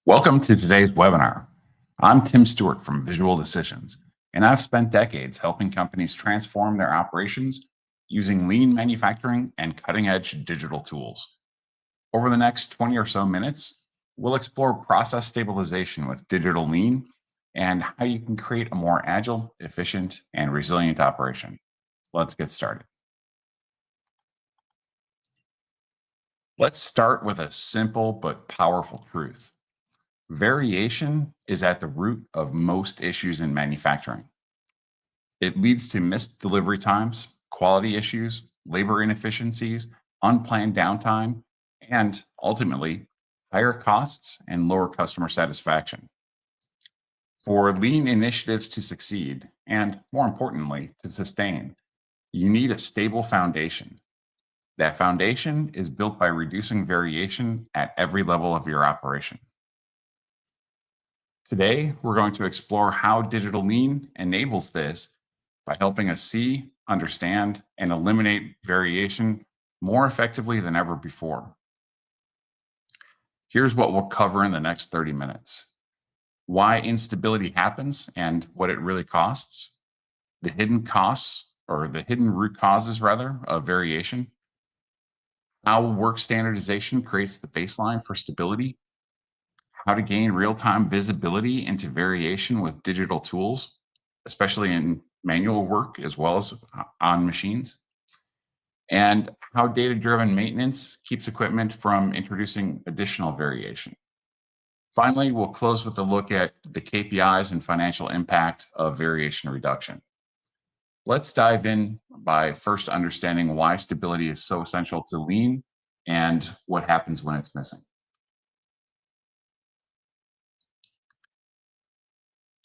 Welcome to today's webinar. I'm Tim Stewart from Visual Decisions, and I've spent decades helping companies transform their operations using lean manufacturing and cutting-edge digital tools. Over the next 20 or so minutes, we'll explore process stabilization with digital lean and how you can create a more agile, efficient, and resilient operation. Let's get started. Let's start with a simple but powerful truth. Variation is at the root of most issues in manufacturing. It leads to missed delivery times, quality issues, labor inefficiencies, unplanned downtime, and ultimately, higher costs and lower customer satisfaction. For lean initiatives to succeed, and more importantly, to sustain, you need a stable foundation. That foundation is built by reducing variation at every level of your operation. Today, we're going to explore how digital lean enables this by helping us see, understand, and eliminate variation more effectively than ever before. Here's what we'll cover in the next 30 minutes. Why instability happens and what it really costs, the hidden costs, or the hidden root causes rather, of variation, how work standardization creates the baseline for stability, how to gain real-time visibility into variation with digital tools, especially in manual work as well as on machines, and how data-driven maintenance keeps equipment from introducing additional variation. Finally, we'll close with a look at the KPIs and financial impact of variation reduction. Let's dive in by first understanding why stability is so essential to lean and what happens when it's missing.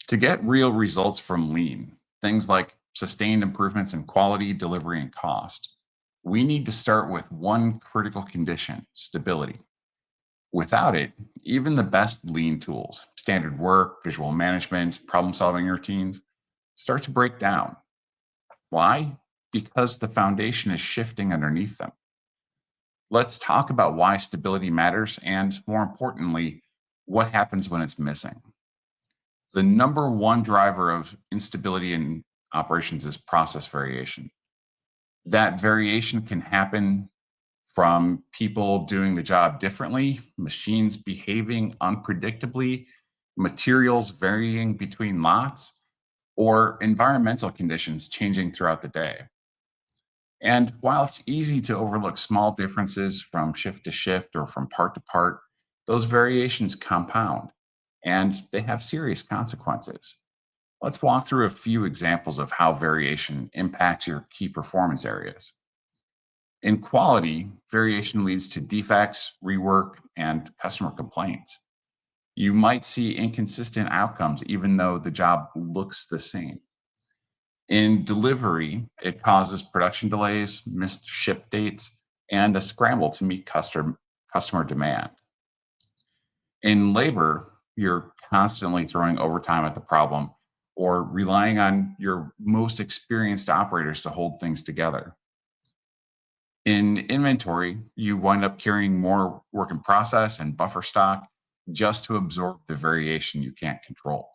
To get real results from lean, things like sustained improvements in quality, delivery, and cost, we need to start with one critical condition: stability. Without it, even the best lean tools, standard work, visual management, problem solving routines, start to break down. Why? Because the foundation is shifting underneath them. Let's talk about why stability matters and, more importantly, what happens when it's missing. The number one driver of instability in operations is process variation. That variation can happen from people doing the job differently, machines behaving unpredictably, materials varying between lots, or environmental conditions changing throughout the day. And while it's easy to overlook small differences from shift to shift or from part to part, those variations compound and they have serious consequences. Let's walk through a few examples of how variation impacts your key performance areas. In quality, variation leads to defects, rework, and customer complaints. You might see inconsistent outcomes even though the job looks the same. In delivery, it causes production delays, missed ship dates, and a scramble to meet customer demand. In labor, you're constantly throwing overtime at the problem or relying on your most experienced operators to hold things together. In inventory, you wind up carrying more work in process and buffer stock just to absorb the variation you can't control.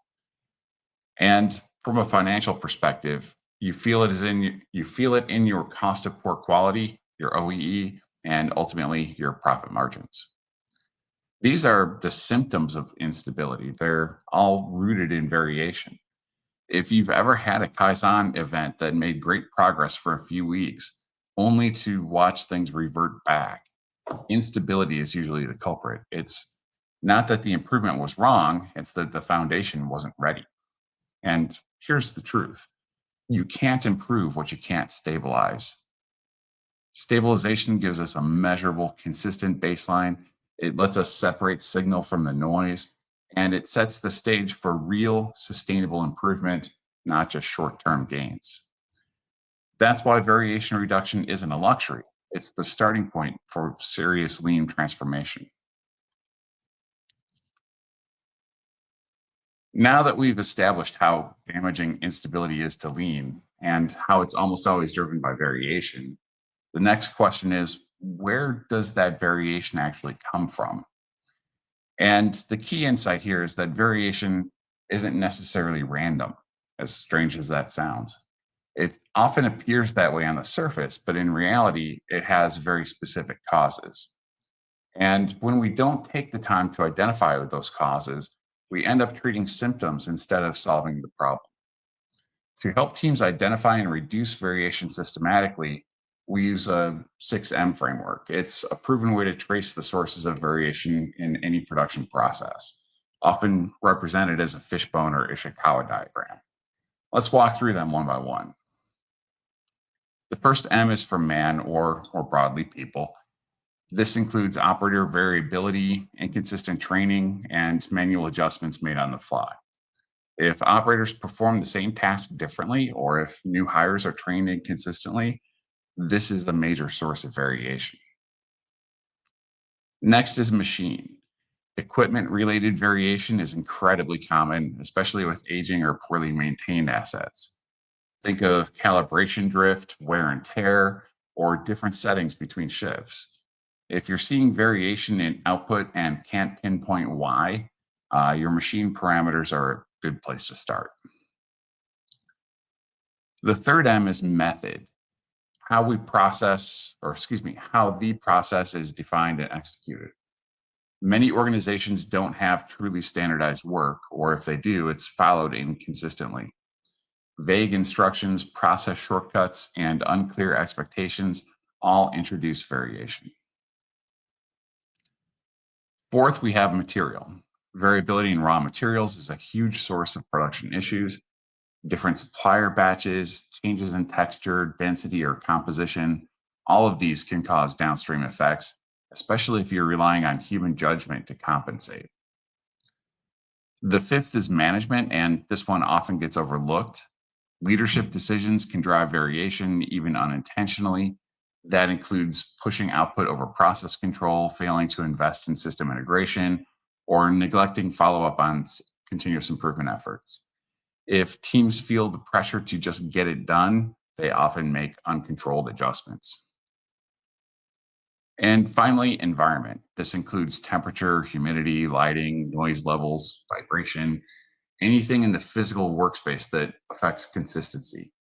And from a financial perspective, you feel it in your cost of poor quality, your OEE, and ultimately your profit margins. These are the symptoms of instability. They're all rooted in variation. If you've ever had a Kaizen event that made great progress for a few weeks, only to watch things revert back, instability is usually the culprit. It's not that the improvement was wrong, it's that the foundation wasn't ready. And here's the truth: you can't improve what you can't stabilize. Stabilization gives us a measurable, consistent baseline. It lets us separate signal from the noise, and it sets the stage for real, sustainable improvement, not just short term gains. That's why variation reduction isn't a luxury. It's the starting point for serious lean transformation. Now that we've established how damaging instability is to lean and how it's almost always driven by variation, the next question is, where does that variation actually come from? And the key insight here is that variation isn't necessarily random, as strange as that sounds. It often appears that way on the surface, but in reality, it has very specific causes. And when we don't take the time to identify those causes, we end up treating symptoms instead of solving the problem. To help teams identify and reduce variation systematically, we use a 6M framework. It's a proven way to trace the sources of variation in any production process, often represented as a fishbone or Ishikawa diagram. Let's walk through them one by one. The first M is for man, or more broadly, people. This includes operator variability, inconsistent training, and manual adjustments made on the fly. If operators perform the same task differently, or if new hires are trained inconsistently, this is a major source of variation. Next is machine. Equipment related variation is incredibly common, especially with aging or poorly maintained assets. Think of calibration drift, wear and tear, or different settings between shifts. If you're seeing variation in output and can't pinpoint why, your machine parameters are a good place to start. The third M is method. How we process, or excuse me, how the process is defined and executed. Many organizations don't have truly standardized work, or if they do, it's followed inconsistently. Vague instructions, process shortcuts, and unclear expectations all introduce variation. Fourth, we have material. Variability in raw materials is a huge source of production issues. Different supplier batches, changes in texture, density, or composition, all of these can cause downstream effects, especially if you're relying on human judgment to compensate. The fifth is management, and this one often gets overlooked. Leadership decisions can drive variation, even unintentionally. That includes pushing output over process control, failing to invest in system integration, or neglecting follow up on continuous improvement efforts. If teams feel the pressure to just get it done, they often make uncontrolled adjustments. And finally, environment. This includes temperature, humidity, lighting, noise levels, vibration, anything in the physical workspace that affects consistency.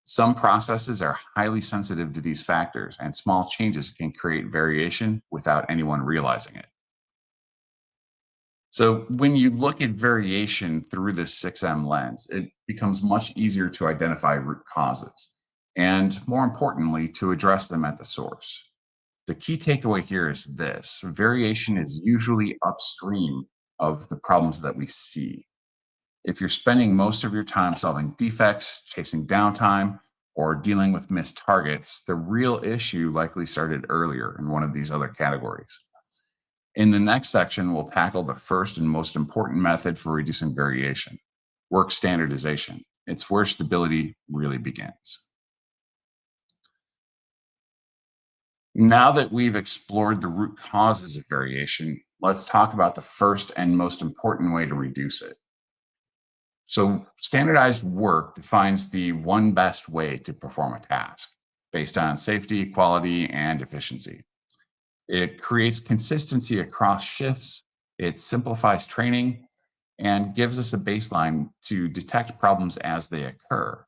Some processes are highly sensitive to these factors, and small changes can create variation without anyone realizing it. So, when you look at variation through this 6M lens, it becomes much easier to identify root causes and, more importantly, to address them at the source. The key takeaway here is this: variation is usually upstream of the problems that we see. If you're spending most of your time solving defects, chasing downtime, or dealing with missed targets, the real issue likely started earlier in one of these other categories. In the next section, we'll tackle the first and most important method for reducing variation: work standardization. It's where stability really begins. Now that we've explored the root causes of variation, let's talk about the first and most important way to reduce it. So, standardized work defines the one best way to perform a task based on safety, quality, and efficiency. It creates consistency across shifts, it simplifies training, and gives us a baseline to detect problems as they occur.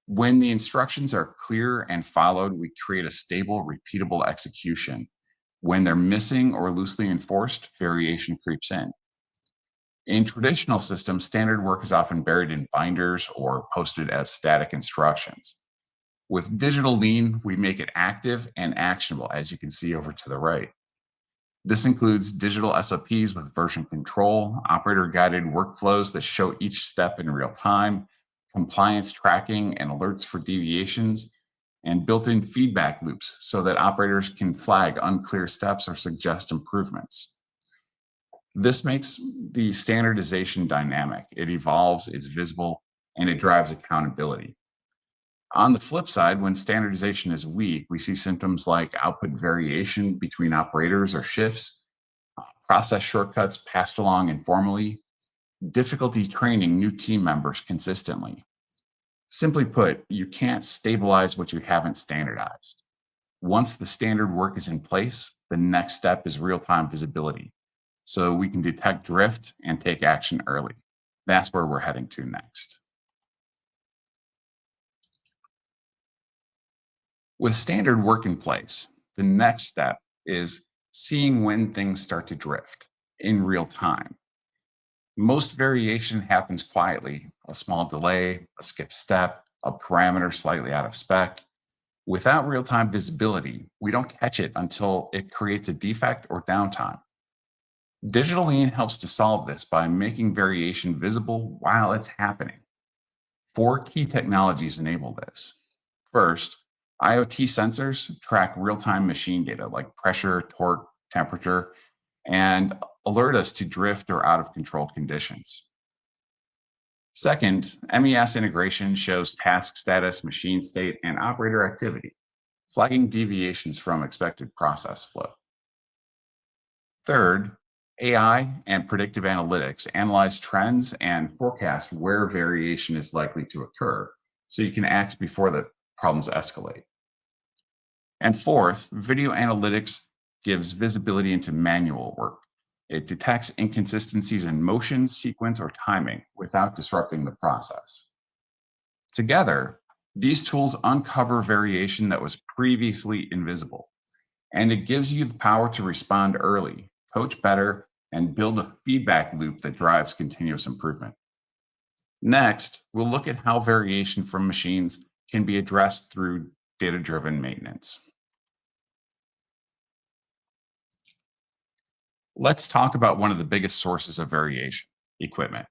When the instructions are clear and followed, we create a stable, repeatable execution. When they're missing or loosely enforced, variation creeps in. In traditional systems, standard work is often buried in binders or posted as static instructions. With digital lean, we make it active and actionable, as you can see over to the right. This includes digital SOPs with version control, operator guided workflows that show each step in real time, compliance tracking and alerts for deviations, and built in feedback loops so that operators can flag unclear steps or suggest improvements. This makes the standardization dynamic. It evolves, it's visible, and it drives accountability. On the flip side, when standardization is weak, we see symptoms like output variation between operators or shifts, process shortcuts passed along informally, difficulty training new team members consistently. Simply put, you can't stabilize what you haven't standardized. Once the standard work is in place, the next step is real time visibility. so we can detect drift and take action early. That's where we're heading to next. With standard work in place, the next step is seeing when things start to drift in real time. Most variation happens quietly, a small delay, a skip step, a parameter slightly out of spec. Without real time visibility, we don't catch it until it creates a defect or downtime. Digital Lean helps to solve this by making variation visible while it's happening. Four key technologies enable this. First, IoT sensors track real time machine data like pressure, torque, temperature, and alert us to drift or out of control conditions. Second, MES integration shows task status, machine state, and operator activity, flagging deviations from expected process flow. Third, AI and predictive analytics analyze trends and forecast where variation is likely to occur, so you can act before the problems escalate. And fourth, video analytics gives visibility into manual work. It detects inconsistencies in motion, sequence, or timing without disrupting the process. Together, these tools uncover variation that was previously invisible, and it gives you the power to respond early, coach better, and build a feedback loop that drives continuous improvement. Next, we'll look at how variation from machines can be addressed through data driven maintenance. Let's talk about one of the biggest sources of variation: equipment.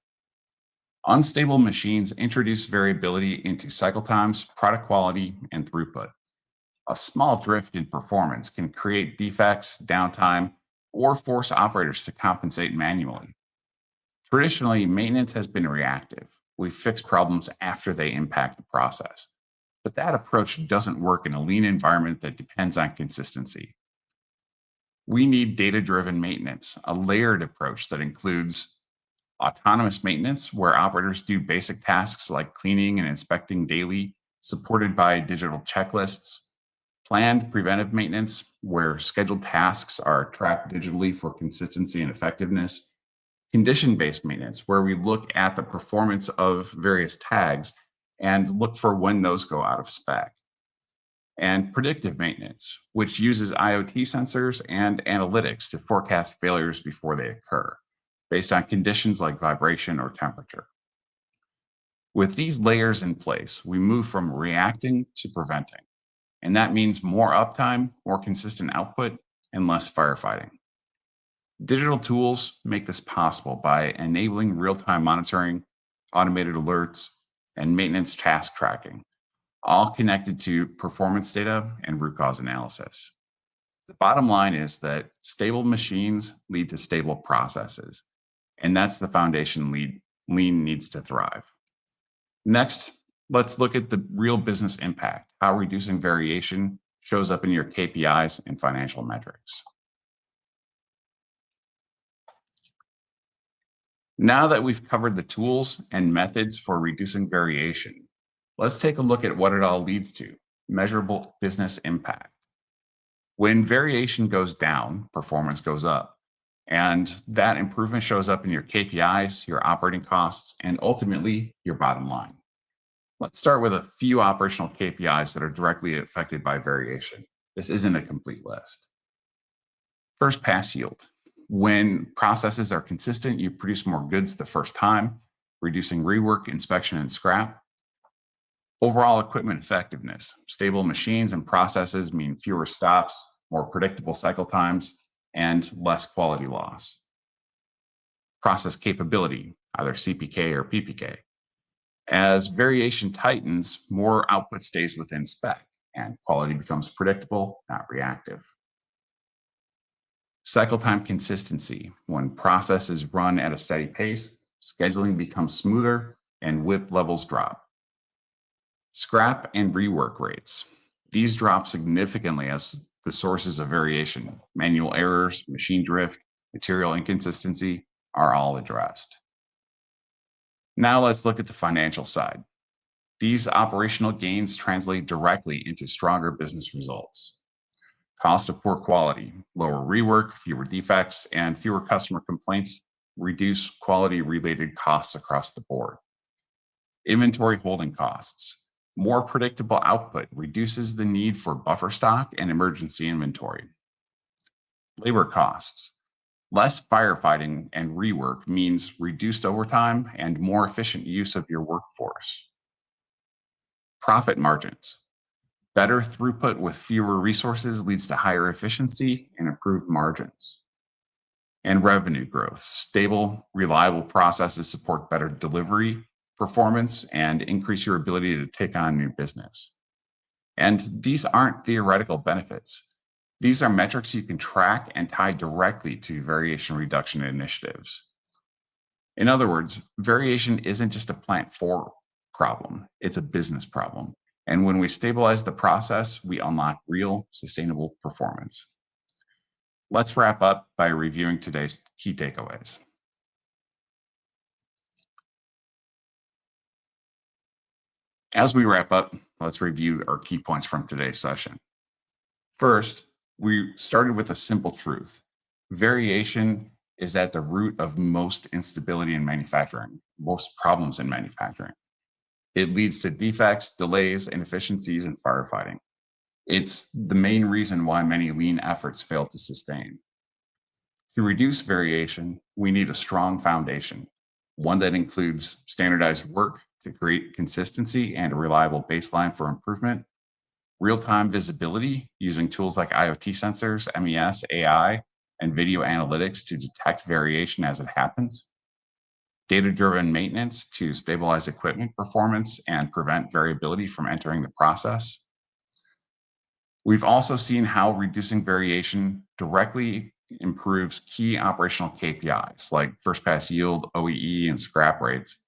Unstable machines introduce variability into cycle times, product quality, and throughput. A small drift in performance can create defects, downtime, or force operators to compensate manually. Traditionally, maintenance has been reactive. We fix problems after they impact the process. But that approach doesn't work in a lean environment that depends on consistency. We need data driven maintenance, a layered approach that includes autonomous maintenance, where operators do basic tasks like cleaning and inspecting daily, supported by digital checklists. Planned preventive maintenance, where scheduled tasks are tracked digitally for consistency and effectiveness. Condition based maintenance, where we look at the performance of various tags and look for when those go out of spec. And predictive maintenance, which uses IoT sensors and analytics to forecast failures before they occur, based on conditions like vibration or temperature. With these layers in place, we move from reacting to preventing. And that means more uptime, more consistent output, and less firefighting. Digital tools make this possible by enabling real time monitoring, automated alerts, and maintenance task tracking, all connected to performance data and root cause analysis. The bottom line is that stable machines lead to stable processes, and that's the foundation lean needs to thrive. Next, let's look at the real business impact, how reducing variation shows up in your KPIs and financial metrics. Now that we've covered the tools and methods for reducing variation, let's take a look at what it all leads to: measurable business impact. When variation goes down, performance goes up. And that improvement shows up in your KPIs, your operating costs, and ultimately your bottom line. Let's start with a few operational KPIs that are directly affected by variation. This isn't a complete list. First, pass yield. When processes are consistent, you produce more goods the first time, reducing rework, inspection, and scrap. Overall equipment effectiveness. Stable machines and processes mean fewer stops, more predictable cycle times, and less quality loss. Process capability, either CPK or PPK. As variation tightens, more output stays within spec, and quality becomes predictable, not reactive. Cycle time consistency. When processes run at a steady pace, scheduling becomes smoother and WIP levels drop. Scrap and rework rates. These drop significantly as the sources of variation, manual errors, machine drift, material inconsistency, are all addressed. Now let's look at the financial side. These operational gains translate directly into stronger business results. Cost of poor quality, lower rework, fewer defects, and fewer customer complaints reduce quality related costs across the board. Inventory holding costs. More predictable output reduces the need for buffer stock and emergency inventory. Labor costs. Less firefighting and rework means reduced overtime and more efficient use of your workforce. Profit margins. Better throughput with fewer resources leads to higher efficiency and improved margins. And revenue growth. Stable, reliable processes support better delivery, performance, and increase your ability to take on new business. And these aren't theoretical benefits. These are metrics you can track and tie directly to variation reduction initiatives. In other words, variation isn't just a plant four problem, it's a business problem. And when we stabilize the process, we unlock real sustainable performance. Let's wrap up by reviewing today's key takeaways. As we wrap up, let's review our key points from today's session. First, we started with a simple truth. Variation is at the root of most instability in manufacturing, most problems in manufacturing. It leads to defects, delays, inefficiencies, and firefighting. It's the main reason why many lean efforts fail to sustain. To reduce variation, we need a strong foundation, one that includes standardized work to create consistency and a reliable baseline for improvement, real-time visibility using tools like IoT sensors, MES, AI, and video analytics to detect variation as it happens, data-driven maintenance to stabilize equipment performance and prevent variability from entering the process. We've also seen how reducing variation directly improves key operational KPIs like first pass yield, OEE, and scrap rates,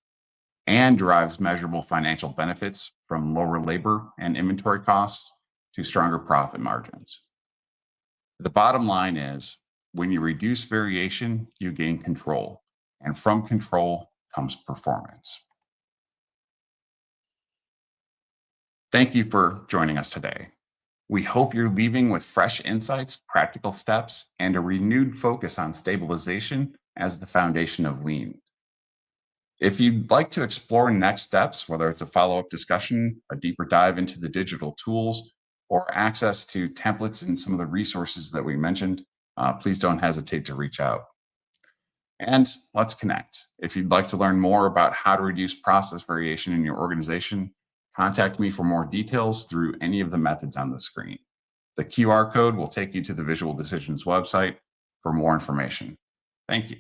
and drives measurable financial benefits from lower labor and inventory costs to stronger profit margins. The bottom line is when you reduce variation, you gain control, and from control comes performance. Thank you for joining us today. We hope you're leaving with fresh insights, practical steps, and a renewed focus on stabilization as the foundation of lean. If you'd like to explore next steps, whether it's a follow-up discussion, a deeper dive into the digital tools, or access to templates and some of the resources that we mentioned, please don't hesitate to reach out. And let's connect. If you'd like to learn more about how to reduce process variation in your organization, contact me for more details through any of the methods on the screen. The QR code will take you to the Visual Decisions website for more information. Thank you.